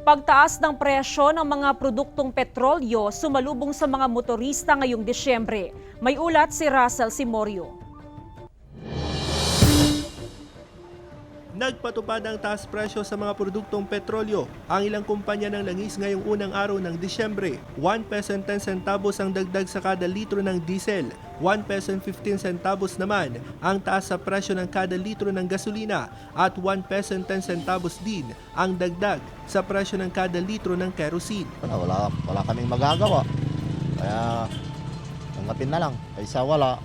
Pagtaas ng presyo ng mga produktong petrolyo sumalubong sa mga motorista ngayong Disyembre. May ulat si Russell Simorio. Nagpatupad ang taas presyo sa mga produktong petrolyo ang ilang kumpanya ng langis ngayong unang araw ng Disyembre. 1 peso 10 centavos ang dagdag sa kada litro ng diesel. 1 peso 15 centavos naman ang taas sa presyo ng kada litro ng gasolina at 1 peso 10 centavos din ang dagdag sa presyo ng kada litro ng kerosene. Wala kaming magagawa. Kaya tanggapin na lang. Kaysa wala,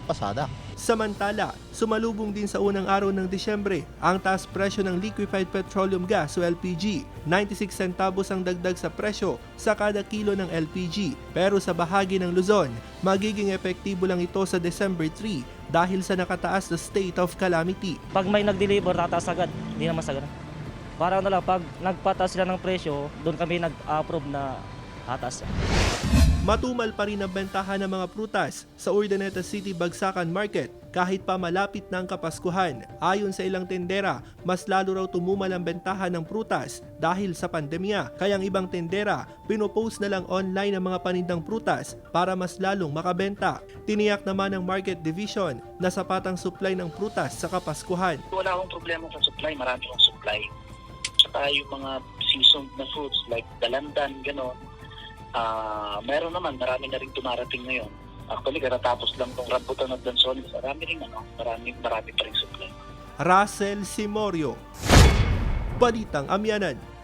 pasada. Samantala, sumalubong din sa unang araw ng Disyembre ang taas presyo ng liquefied petroleum gas o LPG. 96 centavos ang dagdag sa presyo sa kada kilo ng LPG. Pero sa bahagi ng Luzon, magiging epektibo lang ito sa December 3 dahil sa nakataas na state of calamity. Pag may nag-deliver, tataas agad. Hindi naman sagad. Parang pag nagpataas sila ng presyo, doon kami nag-approve na tataas. Matumal pa rin ang bentahan ng mga prutas sa Urdaneta City Bagsakan Market kahit pa malapit na ang Kapaskuhan. Ayon sa ilang tendera, mas lalo raw tumumal ang bentahan ng prutas dahil sa pandemya. Kaya ang ibang tendera, pinopost na lang online ang mga panindang prutas para mas lalong makabenta. Tiniyak naman ng Market Division na sapat ang supply ng prutas sa Kapaskuhan. Wala akong problema sa supply, marami akong supply. Tsaka yung mga seasoned na fruits like dalandan, gano'n. Meron naman, marami na rin dumarating ngayon. Actually, karatapos lang itong rambutan at dansones. Marami pa rin supply. Russell Simorio, Balitang Amyanan.